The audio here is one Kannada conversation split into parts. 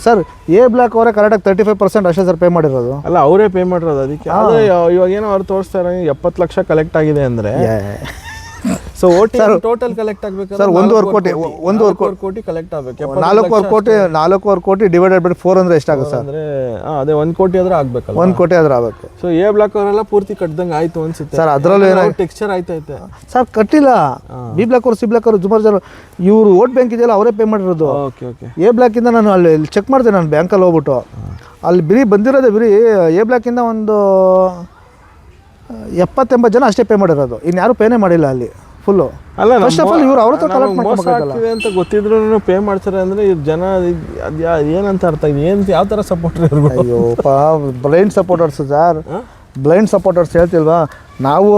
ಸರ್ ಎ ಬ್ಲಾಕ್ ಅವರೇ ಕರೆಕ್ಟಾಗಿ 35% ಅಷ್ಟೇ ಸರ್ ಪೇ ಮಾಡಿರೋದು. ಅಲ್ಲ ಅವರೇ ಪೇ ಮಾಡಿರೋದು ಅದಕ್ಕೆ. ಆದರೆ ಇವಾಗ ಏನೋ ಅವ್ರು ತೋರಿಸ್ತಾರೆ 70 ಲಕ್ಷ ಕಲೆಕ್ಟ್ ಆಗಿದೆ ಅಂದರೆ. ಸೊ ಓಟಿ ಟೋಟಲ್ ಕಲೆಕ್ಟ್ ಆಗಬೇಕು ಸರ್ 1.25 ಕೋಟಿ ಕಲೆಕ್ಟ್ ಆಗಬೇಕು. 4.25 ಕೋಟಿ ಡಿವೈಡೆಡ್ ಬೈ 4 ಅಂದರೆ ಎಷ್ಟಾಗುತ್ತೆ ಸರ್? ಅಂದರೆ ಅದೇ 1 ಕೋಟಿ ಆದ್ರೆ ಆಗಬೇಕಲ್ಲ. 1 ಕೋಟಿ ಆದ್ರೆ ಆಗಬೇಕು. ಸೊ ಎ ಬ್ಲಾಕ್ ಅವರೆಲ್ಲ ಪೂರ್ತಿ ಕಟ್ಟಿದಂಗೆ ಆಯಿತು ಅನ್ಸುತ್ತೆ ಸರ್. ಅದರಲ್ಲೂ ಏನೋ ಟೆಕ್ಸ್ಚರ್ ಆಯ್ತೈತೆ ಸರ್. ಕಟ್ಟಿಲ್ಲ. ಬಿ ಬ್ಲಾಕ್ ಅವರು ಸಿ ಬ್ಲಾಕ್ ಅವರು ಸುಮಾರು ಜನ ಇವರು ವೋಟ್ ಬ್ಯಾಂಕ್ ಇದೆಯಲ್ಲ ಅವರೇ ಪೇ ಮಾಡಿರೋದು. Okay okay. ಎ ಬ್ಲಾಕಿಂದ ನಾನು ಅಲ್ಲಿ ಚೆಕ್ ಮಾಡಿದೆ, ನಾನು ಬ್ಯಾಂಕಲ್ಲಿ ಹೋಗ್ಬಿಟ್ಟು ಅಲ್ಲಿ ಬಿರಿ ಬಂದಿರೋದೇ ಬಿರಿ ಎ ಬ್ಲಾಕಿಂದ ಒಂದು 70-80 ಜನ ಅಷ್ಟೇ ಪೇ ಮಾಡಿರೋದು. ಇನ್ಯಾರು ಪೇನೇ ಮಾಡಿಲ್ಲ ಅಲ್ಲಿ ಫುಲ್ಲು. ಅಲ್ಲ ಫಸ್ಟ್ ಆಫ್ ಆಲ್ ಇವರು ಅವ್ರ ಹತ್ರ ಕಲೆಕ್ಟ್ ಮಾಡ್ಕೊಬೇಕಾಗಲ್ಲ ಅಂತ ಗೊತ್ತಿದ್ರು ಪೇ ಮಾಡ್ತಾರೆ ಅಂದರೆ ಇವ್ರು ಜನ ಅದು ಏನಂತ ಅರ್ಥ ಇದೆ? ಏನು ಯಾವ ಥರ ಸಪೋರ್ಟರ್ ಇರ್ಬೋದು? ಅಯ್ಯೋ blind supporters sir, blind supporters ಹೇಳ್ತಿಲ್ವಾ ನಾವು?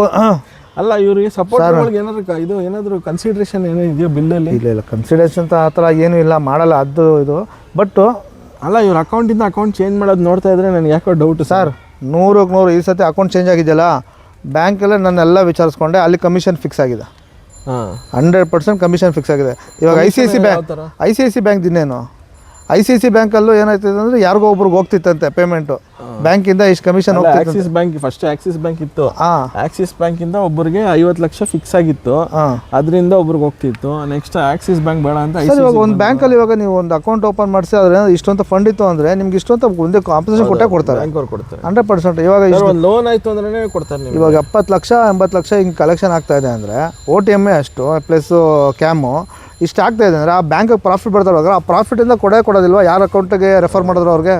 ಅಲ್ಲ ಇವ್ರಿಗೆ ಸಪೋರ್ಟರ್ಗಳಿಗೆ ಏನಾದರೂ ಕನ್ಸಿಡ್ರೇಷನ್ ಏನೋ ಇದೆಯೋ ಬಿಲ್ಲಲ್ಲಿ? ಇಲ್ಲ ಕನ್ಸಿಡರೇಷನ್ ಅಂತ ಆ ಥರ ಏನೂ ಇಲ್ಲ, ಮಾಡಲ್ಲ ಅದು ಇದು. ಬಟ್ ಅಲ್ಲ ಇವ್ರ ಅಕೌಂಟಿಂದ ಅಕೌಂಟ್ ಚೇಂಜ್ ಮಾಡೋದು ನೋಡ್ತಾ ಇದ್ರೆ ನನಗೆ ಯಾಕೋ ಡೌಟ್ ಸರ್. 100ಕ್ಕೆ 100 ಈ ಸತಿ ಅಕೌಂಟ್ ಚೇಂಜ್ ಆಗಿದೆಯಲ್ಲ ಬ್ಯಾಂಕಲ್ಲೇ ನಾನೆಲ್ಲ ವಿಚಾರಿಸ್ಕೊಂಡೆ, ಅಲ್ಲಿ ಕಮಿಷನ್ ಫಿಕ್ಸ್ ಆಗಿದೆ. 100% ಕಮಿಷನ್ ಫಿಕ್ಸ್ ಆಗಿದೆ. ಇವಾಗ I C I C bank ಇನ್ನೇನು ICICI ಬ್ಯಾಂಕಲ್ಲೂ ಏನಾಯ್ತದೆ ಅಂದರೆ ಯಾರಿಗೋ ಒಬ್ರಿಗೆ ಹೋಗ್ತಿತ್ತಂತೆ ಪೇಮೆಂಟು, ಬ್ಯಾಂಕಿಂದ ಇಷ್ಟು ಕಮಿಷನ್ ಹೋಗ್ತಿತ್ತು. Axis bank first Axis bank ಇತ್ತು, ಆಕ್ಸಿಸ್ ಬ್ಯಾಂಕಿಂದ ಒಬ್ಬರಿಗೆ 50 ಲಕ್ಷ ಫಿಕ್ಸ್ ಆಗಿತ್ತು, ಅದರಿಂದ ಒಬ್ರಿಗೆ ಹೋಗ್ತಿತ್ತು. ನೆಕ್ಸ್ಟ್ ಆಕ್ಸಿಸ್ ಬ್ಯಾಂಕ್ ಬೇಡ ಅಂತ ಇವಾಗ ಒಂದು ಬ್ಯಾಂಕಲ್ಲಿ ಇವಾಗ ನೀವು ಒಂದು ಅಕೌಂಟ್ ಓಪನ್ ಮಾಡಿಸಿ ಅದ್ರ ಇಷ್ಟೊಂತ ಫಂಡ್ ಇತ್ತು ಅಂದರೆ ನಿಮ್ಗೆ ಇಷ್ಟೊಂತ ಒಂದೇ ಕಾಂಪನ್ಸೇಷನ್ ಕೊಟ್ಟೇ ಕೊಡ್ತಾರೆ, ಬ್ಯಾಂಕ್ ಅವ್ರು ಕೊಡ್ತಾರೆ 100%. ಇವಾಗ ಲೋನ್ ಆಯಿತು ಅಂದ್ರೆ ಕೊಡ್ತಾರೆ. ಇವಾಗ 70 ಲಕ್ಷ 80 ಲಕ್ಷ ಹಿಂಗೆ ಕಲೆಕ್ಷನ್ ಆಗ್ತಾ ಇದೆ ಅಂದರೆ OTM ಅಷ್ಟು ಪ್ಲಸ್ ಕ್ಯಾಮು ಇಷ್ಟು ಆಗ್ತಾ ಇದೆ ಅಂದರೆ ಆ ಬ್ಯಾಂಕಿಗೆ ಪ್ರಾಫಿಟ್ ಬರ್ತಾರೆ. ಆ ಪ್ರಾಫಿಟಿಂದ ಕೊಡೋದಿಲ್ವಾ ಯಾರ ಅಕೌಂಟಿಗೆ ರೆಫರ್ ಮಾಡಿದ್ರು ಅವ್ರಿಗೆ?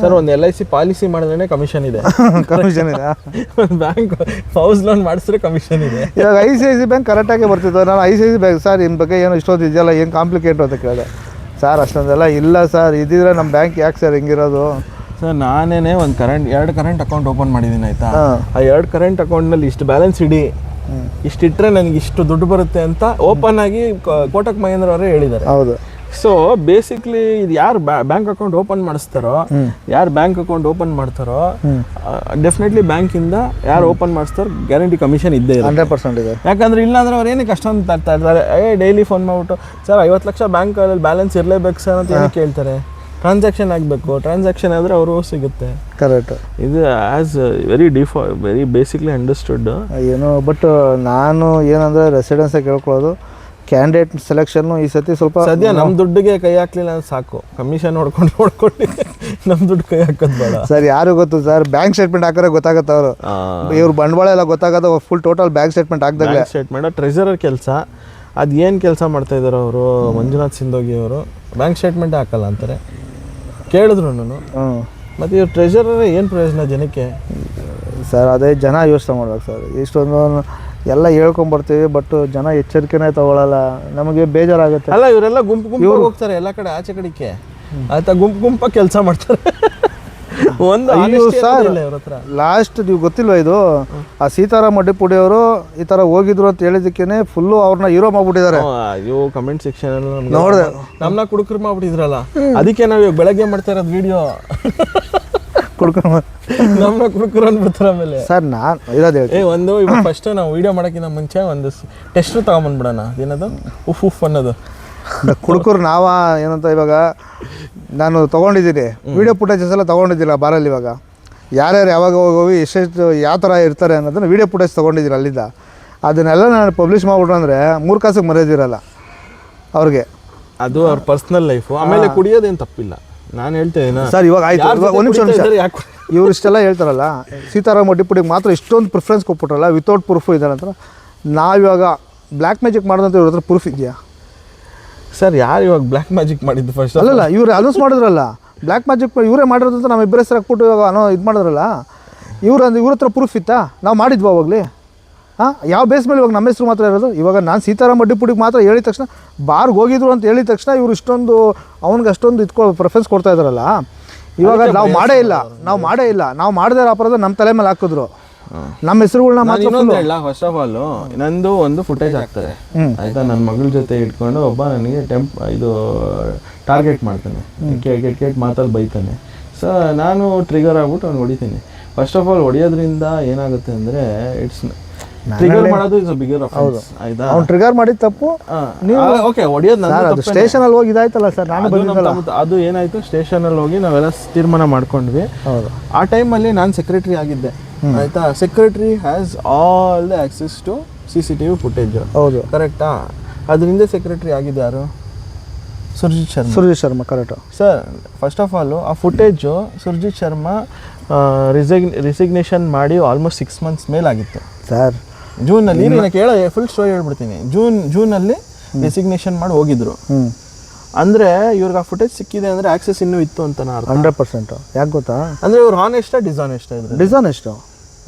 ಸರ್ ಒಂದು LIC ಪಾಲಿಸಿ ಮಾಡಿದ್ರೆ ಕಮಿಷನ್ ಇದೆ. ಕಮಿಷನ್ ಇದೆ. ಒಂದು ಬ್ಯಾಂಕ್ ಹೌಸ್ ಲೋನ್ ಮಾಡಿಸಿದ್ರೆ ಕಮಿಷನ್ ಇದೆ. ಇವಾಗ ICICI ಬ್ಯಾಂಕ್ ಕರೆಕ್ಟಾಗಿ ಬರ್ತಿತ್ತು. ನಾನು ICICI ಬ್ಯಾಂಕ್ ಸರ್ ನಿಮ್ಮ ಬಗ್ಗೆ ಏನೋ ಇಷ್ಟೊಂದು ಇದೆಯಲ್ಲ ಏನು ಕಾಂಪ್ಲಿಕೇಟು ಅಂತ ಕೇಳಿದೆ. ಸರ್ ಅಷ್ಟೊಂದೆಲ್ಲ ಇಲ್ಲ ಸರ್, ಇದ್ದಿದ್ರೆ ನಮ್ಮ ಬ್ಯಾಂಕ್ ಯಾಕೆ ಸರ್ ಹಿಂಗಿರೋದು? ಸರ್ ನಾನೇ ಒಂದು ಎರಡು ಕರೆಂಟ್ ಅಕೌಂಟ್ ಓಪನ್ ಮಾಡಿದ್ದೀನಿ ಆಯಿತಾ. ಆ 2 ಕರೆಂಟ್ ಅಕೌಂಟ್ನಲ್ಲಿ ಇಷ್ಟು ಬ್ಯಾಲೆನ್ಸ್ ಇಡಿ, ಇಷ್ಟಿಟ್ಟರೆ ನನಗೆ ಇಷ್ಟು ದುಡ್ಡು ಬರುತ್ತೆ ಅಂತ ಓಪನ್ ಆಗಿ ಕೋಟಕ್ ಮಹೇಂದ್ರ ಅವರೇ ಹೇಳಿದ್ದಾರೆ. ಹೌದು. ಸೊ ಬೇಸಿಕ್ಲಿ ಇದು ಯಾರು ಬ್ಯಾಂಕ್ ಅಕೌಂಟ್ ಓಪನ್ ಮಾಡಿಸ್ತಾರೋ, ಯಾರು ಬ್ಯಾಂಕ್ ಅಕೌಂಟ್ ಓಪನ್ ಮಾಡ್ತಾರೋ ಡೆಫಿನೆಟ್ಲಿ ಬ್ಯಾಂಕಿಂದ ಯಾರು ಓಪನ್ ಮಾಡಿಸ್ತಾರೋ ಗ್ಯಾರಂಟಿ ಕಮಿಷನ್ ಇದ್ದೇ ಇದೆ, 100% ಇದೆ. ಯಾಕಂದ್ರೆ ಇಲ್ಲಾಂದ್ರೆ ಅವ್ರು ಏನಕ್ಕೆ ಅಷ್ಟೊಂದು ತರ್ತಾ ಇರ್ತಾರೆ? ಡೈಲಿ ಫೋನ್ ಮಾಡ್ಬಿಟ್ಟು ಸರ್ 50 ಲಕ್ಷ ಬ್ಯಾಂಕಲ್ಲಿ ಬ್ಯಾಲೆನ್ಸ್ ಇರಲೇಬೇಕು ಸರ್ ಅಂತ ಏನಕ್ಕೆ ಕೇಳ್ತಾರೆ? ಟ್ರಾನ್ಸಾಕ್ಷನ್ ಆಗಬೇಕು, ಟ್ರಾನ್ಸಾಕ್ಷನ್ ಆದರೆ ಅವರು ಸಿಗುತ್ತೆ. ಕರೆಕ್ಟ್. ಇದು ಆ್ಯಸ್ ವೆರಿ ಬೇಸಿಕ್ಲಿ ಅಂಡರ್ಸ್ಟುಡ್ ಏನು. ಬಟ್ ನಾನು ಏನಂದರೆ ರೆಸಿಡೆನ್ಸಾಗಿ ಕೇಳ್ಕೊಳ್ಳೋದು, ಕ್ಯಾಂಡಿಡೇಟ್ ಸೆಲೆಕ್ಷನ್ನು ಈ ಸತಿ ಸ್ವಲ್ಪ ಸದ್ಯ ನಮ್ಮ ದುಡ್ಡಿಗೆ ಕೈ ಹಾಕ್ಲಿಲ್ಲ ಅಂದ್ರೆ ಸಾಕು, ಕಮಿಷನ್ ನೋಡ್ಕೊಂಡು ನಮ್ಮ ದುಡ್ಡು ಕೈ ಹಾಕೋದು ಬೇಡ ಸರ್. ಯಾರು ಗೊತ್ತು ಸರ್, ಬ್ಯಾಂಕ್ ಸ್ಟೇಟ್ಮೆಂಟ್ ಹಾಕಿದ್ರೆ ಗೊತ್ತಾಗುತ್ತೆ ಅವರು, ಇವ್ರು ಬಂಡವಾಳ ಎಲ್ಲ ಗೊತ್ತಾಗೋದು ಫುಲ್ ಟೋಟಲ್ ಬ್ಯಾಂಕ್ ಸ್ಟೇಟ್ಮೆಂಟ್ ಹಾಕಿದಾಗ. ಸ್ಟೇಟ್ಮೆಂಟ್ ಟ್ರೆಜರರ್ ಕೆಲಸ, ಅದು ಏನು ಕೆಲಸ ಮಾಡ್ತಾ ಇದ್ದಾರೆ ಅವರು ಮಂಜುನಾಥ್ ಸಿಂಧೋಗಿ ಅವರು? ಬ್ಯಾಂಕ್ ಸ್ಟೇಟ್ಮೆಂಟ್ ಹಾಕಲ್ಲ ಅಂತಾರೆ, ಕೇಳಿದ್ರು ನಾನು. ಮತ್ತು ಇವ್ರು ಟ್ರೆಜರರ್ ಏನು ಪ್ರಯೋಜನ ಜನಕ್ಕೆ ಸರ್? ಅದೇ ಜನ ಯೋಚನೆ ಮಾಡ್ಬೇಕು ಸರ್. ಇಷ್ಟೊಂದು ಎಲ್ಲ ಹೇಳ್ಕೊಂಬರ್ತೀವಿ, ಬಟ್ ಜನ ಎಚ್ಚರಿಕೆನೇ ತಗೊಳ್ಳಲ್ಲ, ನಮಗೆ ಬೇಜಾರಾಗುತ್ತೆ. ಅಲ್ಲ ಇವರೆಲ್ಲ ಗುಂಪು ಹೋಗ್ತಾರೆ ಎಲ್ಲ ಕಡೆ ಆಚೆ ಕಡೆಗೆ ಆಯ್ತಾ, ಗುಂಪ ಕೆಲಸ ಮಾಡ್ತಾರೆ. ಸರ್ ಲಾಸ್ಟ್ ನೀವು ಗೊತ್ತಿಲ್ವ ಇದು, ಆ ಸೀತಾರಾಮ್ ಅಡ್ಡಿಪುಡಿ ಅವರು ಈ ಥರ ಹೋಗಿದ್ರು ಅಂತ ಹೇಳಿದಕ್ಕೇನೆ ಫುಲ್ಲು ಅವ್ರನ್ನ ಹೀರೋ ಮಾಡ್ಬಿಟ್ಟಿದ್ದಾರೆ. ಅಯ್ಯೋ ಕಮೆಂಟ್ ಸೆಕ್ಷನ್ ನೋಡಿದೆ, ನಮ್ಮನ್ನ ಕುಡುಕರು ಮಾಡ್ಬಿಟ್ಟಿದ್ರಲ್ಲ, ಅದಕ್ಕೆ ನಾವು ಇವಾಗ ಬೆಳಗ್ಗೆ ಮಾಡ್ತಾ ಇರೋದು ವಿಡಿಯೋ. ನಮ್ಮ ಕುಡುಕರು ಅಂದ್ಬಿಡ್ತಾರೆ ಆಮೇಲೆ. ಸರ್ ನಾನು ಇರೋದು ಇವಾಗ ಫಸ್ಟ್ ನಾವು ವಿಡಿಯೋ ಮಾಡೋಕ್ಕಿಂತ ಮುಂಚೆ ಒಂದು ಟೆಸ್ಟ್ ತಗೊಂಬಂದ್ಬಿಡೋಣ, ಏನದು ಉಫ್ ಅನ್ನೋದು ಕುಡುಕರು ನಾವ ಏನಂತ. ಇವಾಗ ನಾನು ತೊಗೊಂಡಿದ್ದೀನಿ ವಿಡಿಯೋ ಫುಟೇಜಸ್ ಎಲ್ಲ ತೊಗೊಂಡಿದ್ದಿಲ್ಲ ಬಾರಲ್ಲಿ. ಇವಾಗ ಯಾರ್ಯಾರು ಯಾವಾಗ ಹೋಗಿ ಎಷ್ಟೆಷ್ಟು ಯಾವ ಥರ ಇರ್ತಾರೆ ಅನ್ನೋದನ್ನು ವಿಡಿಯೋ ಫುಟೇಜ್ ತೊಗೊಂಡಿದ್ದೀನಿ ಅಲ್ಲಿಂದ. ಅದನ್ನೆಲ್ಲ ನಾನು ಪಬ್ಲಿಷ್ ಮಾಡ್ಬಿಟ್ರು ಅಂದರೆ 3 ಕಾಸಿಗೆ ಮರ್ಯಾದಿರಲ್ಲ ಅವ್ರಿಗೆ. ಅದು ಅವ್ರ ಪರ್ಸ್ನಲ್ ಲೈಫು. ಆಮೇಲೆ ಕುಡಿಯೋದೇನು ತಪ್ಪಿಲ್ಲ, ನಾನು ಹೇಳ್ತೇನೆ ಸರ್. ಇವಾಗ ಆಯ್ತು, ಒಂದು ನಿಮಿಷ ಇವ್ರು ಇಷ್ಟೆಲ್ಲ ಹೇಳ್ತಾರಲ್ಲ, ಸೀತಾರಾಮ್ ಅಡ್ಡಿಪುಡಿಗೆ ಮಾತ್ರ ಇಷ್ಟೊಂದು ಪ್ರಿಫರೆನ್ಸ್ ಕೊಟ್ಬಿಟ್ರಲ್ಲ, ವಿತೌಟ್ ಪ್ರೂಫು ಇದೆ ಅಂತ. ನಾವಿವಾಗ ಬ್ಲ್ಯಾಕ್ ಮ್ಯಾಜಿಕ್ ಮಾಡೋದಂತ ಇವ್ರ ಹತ್ರ ಪ್ರೂಫ್ ಇದೆಯಾ ಸರ್? ಯಾರು ಇವಾಗ ಬ್ಲ್ಯಾಕ್ ಮ್ಯಾಜಿಕ್ ಮಾಡಿದ್ದು ಫಸ್ಟ್? ಅಲ್ಲಲ್ಲ, ಇವ್ರು ಅನೌನ್ಸ್ ಮಾಡಿದ್ರಲ್ಲ ಬ್ಲ್ಯಾಕ್ ಮ್ಯಾಜಿಕ್ ಇವರೇ ಮಾಡಿರೋದು ಅಂತ ನಮ್ಮ ಇಬ್ಬರ ಹೆಸರು ಹಾಕ್ಬಿಟ್ಟು ಇವಾಗ ಇದು ಮಾಡಿದ್ರಲ್ಲ. ಇವ್ರ ಹತ್ರ ಪ್ರೂಫ್ ಇತ್ತಾ? ನಾವು ಮಾಡಿದ್ವಿ ಅವಾಗಲಿ? ಹಾಂ, ಯಾವ ಬೇಸ್ ಮೇಲೆ ಇವಾಗ ನಮ್ಮ ಹೆಸರು ಮಾತ್ರ ಇರೋದು? ಇವಾಗ ನಾನು ಸೀತಾರಾಮ್ ಅಡ್ಡಿಪುಡಿಗೆ ಮಾತ್ರ ಹೇಳಿದ ತಕ್ಷಣ, ಬಾರ್ಗೆ ಹೋಗಿದ್ರು ಅಂತ ಹೇಳಿದ ತಕ್ಷಣ ಇವ್ರು ಇಷ್ಟೊಂದು ಅವ್ನಿಗೆ ಅಷ್ಟೊಂದು ಪ್ರಿಫರೆನ್ಸ್ ಕೊಡ್ತಾ ಇದ್ದಾರಲ್ಲ. ಇವಾಗ ನಾವು ಮಾಡೇ ಇಲ್ಲ, ನಾವು ಮಾಡದೇ ಅಪರಾಧ ನಮ್ಮ ತಲೆ ಮೇಲೆ ಹಾಕಿದ್ರು, ನಮ್ಮ ಹೆಸರುಗಳನ್ನ ಮಾತ್ರ. ಫಸ್ಟ್ ಆಫ್ ಆಲ್ ನಂದು ಒಂದು ಫುಟೇಜ್ ಆಗ್ತದೆ ಆಯ್ತಾ, ನನ್ನ ಮಗಳ ಜೊತೆ ಇಟ್ಕೊಂಡು ಒಬ್ಬ ನನಗೆ ಟಾರ್ಗೆಟ್ ಮಾಡ್ತಾನೆ, ಕೆಟ್ ಮಾತಲ್ಲಿ ಬೈತಾನೆ. ಸೊ ನಾನು ಟ್ರಿಗರ್ ಆಗ್ಬಿಟ್ಟು ಅವ್ನು ಹೊಡಿತೀನಿ. ಫಸ್ಟ್ ಆಫ್ ಆಲ್ ಹೊಡೆಯೋದ್ರಿಂದ ಏನಾಗುತ್ತೆ ಅಂದರೆ ಟ್ರಿಗರ್ ಮಾಡೋದು ಇಸ್ ಬಿಗರ್ ಆಫೆನ್ಸ್ ಆಯ್ತಾ ಅವ್ನು ಟ್ರಿಗರ್ ಮಾಡಿದ ತಪ್ಪು ಓಕೆ ಹೊಡಿಯೋದು ಸರ್ ಅದು ಸ್ಟೇಷನಲ್ಲಿ ಹೋಗಿ ಇದಾಯ್ತಲ್ಲ ಸರ್ ನಾನು ಬಂದಿದ್ದಲ್ಲ ಅದು ಏನಾಯ್ತು ಸ್ಟೇಷನಲ್ಲಿ ಹೋಗಿ ನಾವೆಲ್ಲ ತೀರ್ಮಾನ ಮಾಡ್ಕೊಂಡ್ವಿ. ಹೌದು ಆ ಟೈಮಲ್ಲಿ ನಾನು ಸೆಕ್ರೆಟರಿ ಆಗಿದ್ದೆ ಆಯ್ತಾ. Secretary has all the access to CCTV footage. ಹೌದು ಕರೆಕ್ಟಾ? ಅದರಿಂದ ಸೆಕ್ರೆಟರಿ ಆಗಿದ್ದು ಯಾರು? Surjit Sharma correct sir. First of all ಆ ಫುಟೇಜು ಸುರ್ಜಿತ್ ಶರ್ಮಾ ರಿಸಿಗ್ನೇಷನ್ ಮಾಡಿ ಆಲ್ಮೋಸ್ಟ್ 6 months ಮೇಲಾಗಿತ್ತು ಸರ್. ಜೂನಲ್ಲಿ ನಾನು ಫುಲ್ ಸ್ಟೋರಿ ಹೇಳ್ಬಿಡ್ತೀನಿ. ಜೂನಲ್ಲಿ ರೆಸಿಗ್ನೇಷನ್ ಮಾಡಿ ಹೋಗಿದ್ರು. ಅಂದರೆ ಇವ್ರಿಗೆ ಆ ಫುಟೇಜ್ ಸಿಕ್ಕಿದೆ ಅಂದರೆ ಆಕ್ಸೆಸ್ ಇನ್ನೂ ಇತ್ತು ಅಂತ 100%. ಯಾಕೆ ಗೊತ್ತಾ? ಅಂದರೆ ಇವ್ರು ಹಾನೆಸ್ಟಾ ಡಿಸಾನೆಸ್ಟಾ ಇದ್ರೆ? ಡಿಸಾನೆಸ್ಟು.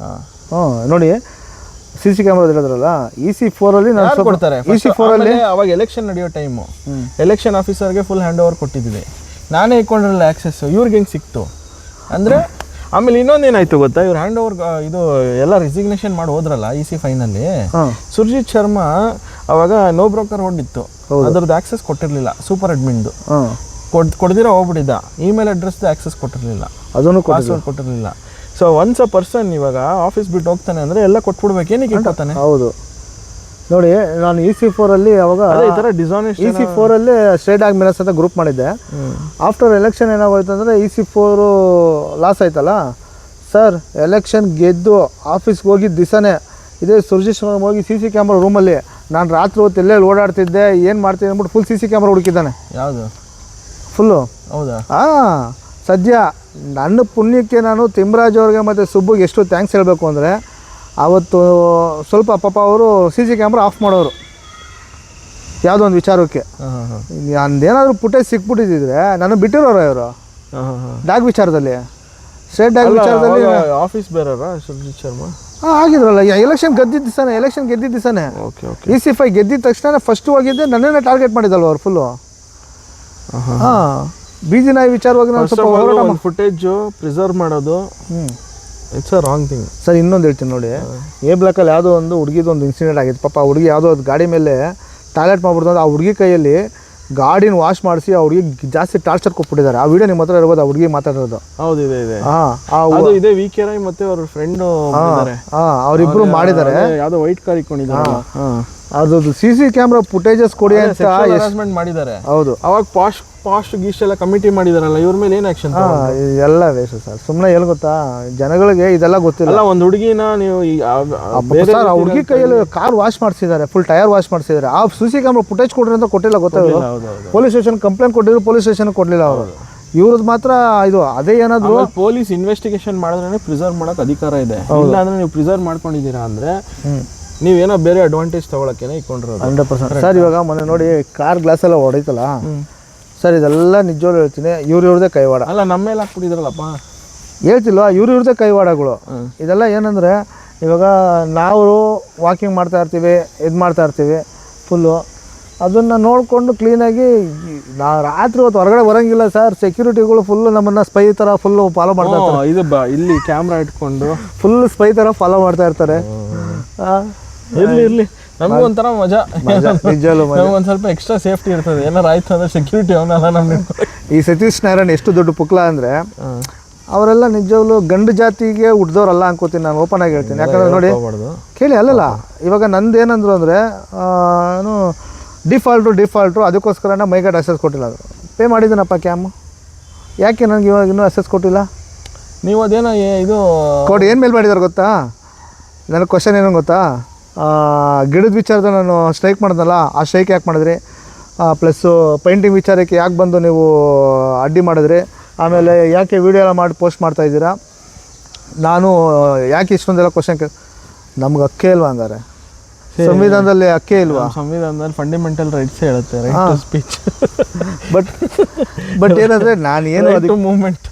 ಹಾಂ ನೋಡಿ CC ಕ್ಯಾಮ್ರಾ ಇರೋದ್ರಲ್ಲ EC4 ಅಲ್ಲಿ ನಾನು ಕೊಡ್ತಾರೆ. EC4 ಅಲ್ಲಿ ಅವಾಗ ಎಲೆಕ್ಷನ್ ನಡೆಯೋ ಟೈಮು, ಎಲೆಕ್ಷನ್ ಆಫೀಸರ್ಗೆ ಫುಲ್ ಹ್ಯಾಂಡ್ ಓವರ್ ಕೊಟ್ಟಿದ್ವಿ. ನಾನೇ ಇಟ್ಕೊಂಡಿರಲ್ಲ ಆಕ್ಸೆಸ್, ಇವ್ರಿಗೆ ಹೆಂಗೆ ಸಿಕ್ತು ಅಂದರೆ. ಆಮೇಲೆ ಇನ್ನೊಂದೇನಾಯ್ತು ಗೊತ್ತಾ, ಇವ್ರು ಹ್ಯಾಂಡ್ ಓವರ್ ಇದು ಎಲ್ಲ ರಿಸಿಗ್ನೇಷನ್ ಮಾಡಿ ಹೋದ್ರಲ್ಲ EC5ನಲ್ಲಿ. ಸುರ್ಜಿತ್ ಶರ್ಮಾ ಅವಾಗ ನೋ ಬ್ರೋಕರ್ ಹೊಡಿತ್ತು, ಅದ್ರದ್ದು ಆಕ್ಸೆಸ್ ಕೊಟ್ಟಿರಲಿಲ್ಲ. ಸೂಪರ್ ಅಡ್ಮಿನ್ದು ಕೊಡ್ದಿರ ಹೋಗ್ಬಿಟ್ಟಿದ್ದ. ಇಮೇಲ್ ಅಡ್ರೆಸ್ದು ಆಕ್ಸೆಸ್ ಕೊಟ್ಟಿರಲಿಲ್ಲ, ಅದನ್ನು ಪಾಸ್ವರ್ಡ್ ಕೊಟ್ಟಿರಲಿಲ್ಲ. ಸೊ ಒನ್ಸ್ ಅ ಪರ್ಸನ್ ಇವಾಗ ಆಫೀಸ್ ಬಿಟ್ಟು ಹೋಗ್ತಾನೆ ಅಂದರೆ ಎಲ್ಲ ಕೊಟ್ಬಿಡ್ಬೇಕು. ಏನಕ್ಕೆ ಇಟ್ಕೊತಾನೆ? ಹೌದು ನೋಡಿ, ನಾನು EC4 ಅಲ್ಲಿ ಅವಾಗ ಈ ಥರ ಡಿಸಾನೆಸ್ಟ್ EC4 ಅಲ್ಲಿ ಸ್ಟೇಟ್ ಆಗಿ ಮಿರರ್ಸ್ ಅಂತ ಗ್ರೂಪ್ ಮಾಡಿದ್ದೆ. ಆಫ್ಟರ್ ಎಲೆಕ್ಷನ್ ಏನಾಗೋಯ್ತು ಅಂದರೆ EC4 ಲಾಸ್ ಆಯ್ತಲ್ಲ ಸರ್. ಎಲೆಕ್ಷನ್ ಗೆದ್ದು ಆಫೀಸ್ಗೆ ಹೋಗಿದ್ದ ದಿವಸನೇ ಇದೇ ಸುರ್ಜಿತ್ ಶರ್ಮಾ ಹೋಗಿ CC ಕ್ಯಾಮ್ರಾ ರೂಮಲ್ಲಿ ನಾನು ರಾತ್ರಿ ಹೊತ್ತು ಎಲ್ಲೆಲ್ಲಿ ಓಡಾಡ್ತಿದ್ದೆ, ಏನು ಮಾಡ್ತಿದ್ದೆ ಅಂದ್ಬಿಟ್ಟು ಫುಲ್ CC ಕ್ಯಾಮ್ರಾ ಹುಡುಕಿದ್ದಾನೆ. ಯಾವುದು ಫುಲ್ಲು? ಹೌದಾ? ಹಾಂ. ಸದ್ಯ ನನ್ನ ಪುಣ್ಯಕ್ಕೆ ನಾನು ತಿಮ್ರಾಜ್ ಅವ್ರಿಗೆ ಮತ್ತು ಸುಬ್ಬುಗೆ ಎಷ್ಟು ಥ್ಯಾಂಕ್ಸ್ ಹೇಳಬೇಕು ಅಂದರೆ, ಆವತ್ತು ಸ್ವಲ್ಪ ಪಾಪ ಅವರು CC ಕ್ಯಾಮ್ರಾ ಆಫ್ ಮಾಡೋರು ಯಾವುದೋ ಒಂದು ವಿಚಾರಕ್ಕೆ. ನಂದೇನಾದರೂ ಫುಟೇಜ್ ಸಿಕ್ಬಿಟ್ಟಿದ್ರೆ ನಾನು ಬಿಟ್ಟಿರೋರು ಇವರು ಡಾಗ್ ವಿಚಾರದಲ್ಲಿ, ಸ್ಟೇಟ್ ಡಾಗ್ ವಿಚಾರದಲ್ಲಿ. ಆಫೀಸ್ ಬೇರೆಯವರಾ ಸುರ್ಜಿತ್ ಶರ್ಮಾ? ಹಾಂ ಆಗಿದ್ರಲ್ಲ, ಎಲೆಕ್ಷನ್ ಗೆದ್ದಿದ್ದ ದಿವಸನೇ ಓಕೆ ಓಕೆ. EC5 ಗೆದ್ದಿದ ತಕ್ಷಣ ಫಸ್ಟ್ ಹೋಗಿದ್ದೆ, ನನ್ನೇ ಟಾರ್ಗೆಟ್ ಮಾಡಿದಲ್ವ ಅವ್ರು ಫುಲ್ಲು. ಹಾಂ, ಬೀದಿ ನಾಯಿ ವಿಚಾರವಾಗಿ ನಾನು ಸ್ವಲ್ಪ ಫುಟೇಜು ಪ್ರಿಸರ್ವ್ ಮಾಡೋದು it's a wrong thing sir. ಇನ್ನೊಂದು ಹೇಳ್ತೀನಿ ನೋಡಿ, A ಬ್ಲಾಕಲ್ಲಿ ಯಾವುದೋ ಒಂದು ಹುಡುಗಿದು ಒಂದು ಇನ್ಸಿಡೆಂಟ್ ಆಗಿತ್ತು. ಪಾಪ ಆ ಹುಡುಗಿ ಯಾವುದೋ ಒಂದು ಗಾಡಿ ಮೇಲೆ ಟಾಯ್ಲೆಟ್ ಮಾಡ್ಬಿಡ್ದು. ಆ ಹುಡುಗಿ ಕೈಯಲ್ಲಿ ಗಾಡಿನ ವಾಶ್ ಮಾಡಿಸಿ ಆ ಹುಡುಗಿ ಜಾಸ್ತಿ ಟಾರ್ಚರ್ ಕೊಟ್ಬಿಟ್ಟಿದ್ದಾರೆ. ಆ ವಿಡಿಯೋ ನಿಮ್ಮ ಹತ್ರ ಇರ್ಬೋದು, ಆ ಹುಡುಗಿ ಮಾತಾಡೋದು. ಹೌದು, ಇದೆ ಇದೆ. ಹಾಂ, ಇದೆ. VK ರಾಯ್ ಮತ್ತೆ ಅವ್ರ ಫ್ರೆಂಡು ಅವರಿಬ್ರು ಮಾಡಿದ್ದಾರೆ. ಯಾವುದೋ ವೈಟ್ ಕಾರ್ ಇಟ್ಕೊಂಡಿದ್ದಾರೆ. ಅದ್ರದ್ದು CC ಕ್ಯಾಮ್ರಾ ಫುಟೇಜಸ್ ಕೊಡಿ ಅಂತ ಹರಾಸ್ಮೆಂಟ್ ಮಾಡಿದ್ದಾರೆ. ಹೌದು, ಅವಾಗ ಪಾಸ್ಟ್ ಗೀಸ್ಟ್ ಎಲ್ಲ ಕಮಿಟಿ ಮಾಡಿದಾರಲ್ಲ, ಇವ್ರ ಮೇಲೆ ಏನು ಆಕ್ಷನ್? ಎಲ್ಲ ವೇಸ್ಟ್ ಸರ್. ಸುಮ್ಮನೆ ಏನು ಗೊತ್ತಾ, ಜನಗಳಿಗೆ ಇದೆಲ್ಲ ಗೊತ್ತಿಲ್ಲ. ಅಲ್ಲ, ಒಂದು ಹುಡುಗಿನ ನೀವು ಸರ್, ಆ ಹುಡುಗಿ ಕೈಯಲ್ಲಿ ಕಾರ್ ವಾಶ್ ಮಾಡಿಸಿದ್ದಾರೆ, ಫುಲ್ ಟೈರ್ ವಾಶ್ ಮಾಡಿಸಿದ್ದಾರೆ. ಆ CC ಕ್ಯಾಮ್ರಾ ಫುಟೇಜ್ ಕೊಡ್ರಿ ಅಂತ ಕೊಟ್ಟಿಲ್ಲ, ಗೊತ್ತಾಗ ಪೊಲೀಸ್ ಸ್ಟೇಷನ್ ಕಂಪ್ಲೇಂಟ್ ಕೊಟ್ಟಿದ್ರು, ಪೊಲೀಸ್ ಸ್ಟೇಷನ್ ಕೊಡಲಿಲ್ಲ ಅವರು. ಇವ್ರದ್ದು ಮಾತ್ರ ಇದು ಅದೇ ಏನಾದ್ರು ಪೊಲೀಸ್ ಇನ್ವೆಸ್ಟಿಗೇಷನ್ ಮಾಡಿದ್ರೆ ಪ್ರಿಸರ್ವ್ ಮಾಡೋಕೆ ಅಧಿಕಾರ ಇದೆ. ಇಲ್ಲ ಅಂದ್ರೆ ನೀವು ಪ್ರಿಸರ್ವ್ ಮಾಡ್ಕೊಂಡಿದ್ದೀರಾ ಅಂದ್ರೆ ನೀವೇನೋ ಬೇರೆ ಅಡ್ವಾಂಟೇಜ್ ತಗೊಳಕ್ಕೇನೆ ಇಟ್ಕೊಂಡಿರೋದು. 100%. ಸರ್, ಇವಾಗ ಮೊನ್ನೆ ನೋಡಿ ಕಾರ್ ಗ್ಲಾಸ್ ಎಲ್ಲ ಹೊಡೈತಲ್ಲ ಸರ್, ಇದೆಲ್ಲ ನಿಜವಾಗ್ಲೂ ಹೇಳ್ತೀನಿ, ಇವ್ರದೇ ಕೈವಾಡ. ಅಲ್ಲ, ನಮ್ಮ ಮೇಲೆ ಹಾಕ್ಬಿಟ್ಟಿದ್ರಲ್ಲಪ್ಪ, ಹೇಳ್ತಿಲ್ವ, ಇವ್ರದೇ ಕೈವಾಡಗಳು ಇದೆಲ್ಲ. ಏನಂದರೆ ಇವಾಗ ನಾವು ವಾಕಿಂಗ್ ಮಾಡ್ತಾ ಇರ್ತೀವಿ, ಇದು ಮಾಡ್ತಾ ಇರ್ತೀವಿ ಫುಲ್ಲು, ಅದನ್ನು ನೋಡಿಕೊಂಡು ಕ್ಲೀನಾಗಿ ರಾತ್ರಿ ಹೊತ್ತು ಹೊರಗಡೆ ಬರೋಂಗಿಲ್ಲ ಸರ್. ಸೆಕ್ಯೂರಿಟಿಗಳು ಫುಲ್ಲು ನಮ್ಮನ್ನು ಸ್ಪೈ ಥರ ಫುಲ್ಲು ಫಾಲೋ ಮಾಡ್ತಾ ಇರ್ತಾರೆ. ಇದು ಇಲ್ಲಿ ಕ್ಯಾಮ್ರಾ ಇಟ್ಕೊಂಡು ಫುಲ್ ಸ್ಪೈ ಥರ ಫಾಲೋ ಮಾಡ್ತಾ ಇರ್ತಾರೆ. ಇರಲಿ ನಮಗೊಂಥರ ಮಜಾ, ನಿಜವಲ್ಲೂ ಒಂದು ಸ್ವಲ್ಪ ಎಕ್ಸ್ಟ್ರಾ ಸೇಫ್ಟಿ ಇರ್ತದೆ. ಏನಾರು ಆಯ್ತು ಅಂದರೆ ಸೆಕ್ಯೂರಿಟಿ ಅವನಲ್ಲ ನಮ್ಗೆ. ಈ ಸತೀಶ್ ನಾರಾಯಣ್ ಎಷ್ಟು ದೊಡ್ಡ ಪುಕ್ಲ ಅಂದರೆ ಅವರೆಲ್ಲ ನಿಜವಾಗ್ಲೂ ಗಂಡು ಜಾತಿಗೆ ಹುಡ್ದವ್ರಲ್ಲ ಅನ್ಕೋತೀನಿ ನಾನು, ಓಪನ್ ಆಗಿ ಹೇಳ್ತೀನಿ. ಯಾಕಂದ್ರೆ ನೋಡಿ ಕೇಳಿ, ಅಲ್ಲಲ್ಲ ಇವಾಗ ನಂದು ಏನಂದ್ರು ಅಂದರೆ ಡಿಫಾಲ್ಟ್ರು ಅದಕ್ಕೋಸ್ಕರ ಮೈಗಾರ್ಡ್ ಅಸೆಸ್ ಕೊಟ್ಟಿಲ್ಲ. ಅದು ಪೇ ಮಾಡಿದ್ದೀನಪ್ಪ ಕ್ಯಾಮು, ಯಾಕೆ ನನಗೆ ಇವಾಗ ಇನ್ನೂ ಅಸೆಸ್ ಕೊಟ್ಟಿಲ್ಲ? ನೀವು ಅದೇನೋ ಇದು ಕೊಡಿ ಏನು ಮೇಲ್ ಮಾಡಿದಾರೆ ಗೊತ್ತಾ? ನನಗೆ ಕ್ವಶನ್ ಏನು ಗೊತ್ತಾ, ಗಿಡದ ವಿಚಾರದ ನಾನು ಸ್ಟ್ರೈಕ್ ಮಾಡಿದ್ನಲ್ಲ, ಆ ಸ್ಟ್ರೈಕ್ ಯಾಕೆ ಮಾಡಿದ್ರಿ? ಪ್ಲಸ್ಸು ಪೇಂಟಿಂಗ್ ವಿಚಾರಕ್ಕೆ ಯಾಕೆ ಬಂದು ನೀವು ಅಡ್ಡಿ ಮಾಡಿದ್ರಿ? ಆಮೇಲೆ ಯಾಕೆ ವಿಡಿಯೋ ಎಲ್ಲ ಮಾಡಿ ಪೋಸ್ಟ್ ಮಾಡ್ತಾಯಿದ್ದೀರಾ? ನಾನು ಯಾಕೆ ಇಷ್ಟೊಂದೆಲ್ಲ ಕ್ವಶನ್ ನಮ್ಗೆ ಹಕ್ಕೇ ಇಲ್ವಾ ಹಂಗಾರೆ? ಸಂವಿಧಾನದಲ್ಲಿ ಹಕ್ಕೇ ಇಲ್ವಾ? ಸಂವಿಧಾನದಲ್ಲಿ ಫಂಡಮೆಂಟಲ್ ರೈಟ್ಸ್ ಹೇಳುತ್ತೆ, ರೈಟ್ ಟು ಸ್ಪೀಚ್. ಬಟ್ ಏನಂದರೆ ನಾನು ಏನು ಅದಕ್ಕೆ ಮೂವ್ಮೆಂಟ್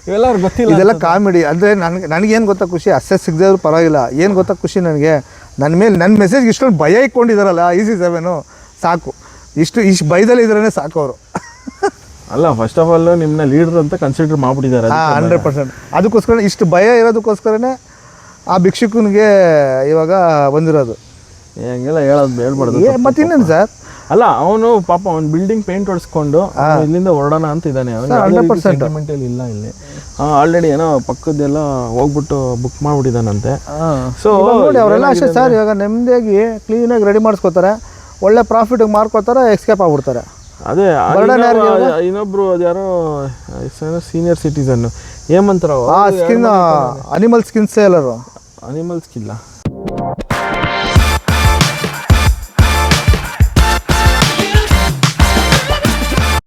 ಇವೆಲ್ಲ ಅವ್ರಿಗೆ ಗೊತ್ತಿಲ್ಲ. ಇದೆಲ್ಲ ಕಾಮಿಡಿ. ಅಂದರೆ ನನಗೇನು ಗೊತ್ತಾ ಖುಷಿ, ಅಸೆಸ್ ಸಿಗದೇ ಇದ್ರು ಪರವಾಗಿಲ್ಲ. ಏನು ಗೊತ್ತಾ ಖುಷಿ ನನಗೆ, ನನ್ನ ಮೆಸೇಜ್ಗೆ ಇಷ್ಟೊಂದು ಭಯ ಇಟ್ಕೊಂಡಿದ್ದಾರಲ್ಲ EC7 ಸಾಕು. ಇಷ್ಟು ಭಯದಲ್ಲಿ ಇದ್ರೇ ಸಾಕು ಅವರು. ಅಲ್ಲ, ಫಸ್ಟ್ ಆಫ್ ಆಲ್ ನಿಮ್ಮನ್ನ ಲೀಡರ್ ಅಂತ ಕನ್ಸಿಡರ್ ಮಾಡ್ಬಿಟ್ಟಿದ್ದಾರೆ. 100%. ಅದಕ್ಕೋಸ್ಕರ ಇಷ್ಟು ಭಯ ಇರೋದಕ್ಕೋಸ್ಕರನೇ ಆ ಭಿಕ್ಷುಕನಿಗೆ ಇವಾಗ ಬಂದಿರೋದು. ಹಂಗೆಲ್ಲ ಹೇಳ್ಬಾರ್ದು. ಮತ್ತು ಇನ್ನೇನು ಸರ್, ಅಲ್ಲ ಅವನು ಪಾಪ ಅವ್ನು ಬಿಲ್ಡಿಂಗ್ ಪೇಂಟ್ ಹೊಡ್ಸ್ಕೊಂಡು ಇಲ್ಲಿಂದ ಹೊರಡೋಣ ಅಂತ ಇದ್ದಾನೆ. ಸೆಂಟಿಮೆಂಟಲ್ ಇಲ್ಲ ಇಲ್ಲಿ ಆಲ್ರೆಡಿ ಏನೋ ಪಕ್ಕದ್ದೆಲ್ಲ ಹೋಗ್ಬಿಟ್ಟು ಬುಕ್ ಮಾಡ್ಬಿಟ್ಟಿದ್ದಾನಂತೆ. ಸೊ ನೋಡಿ ಅವರೆಲ್ಲ ಅಷ್ಟೇ ಸರ್, ಇವಾಗ ನೆಮ್ಮದಿಯಾಗಿ ಕ್ಲೀನಾಗಿ ರೆಡಿ ಮಾಡಿಸ್ಕೋತಾರೆ, ಒಳ್ಳೆ ಪ್ರಾಫಿಟಿಗೆ ಮಾರ್ಕೋತಾರೆ, ಎಸ್ಕೇಪ್ ಆಗ್ಬಿಡ್ತಾರೆ. ಅದೇ ಇನ್ನೊಬ್ರು ಅದ್ಯಾರೋ ಸೀನಿಯರ್ ಸಿಟಿಸನ್ ಏಮಂತಾರ skin animal skin seller. Animal skin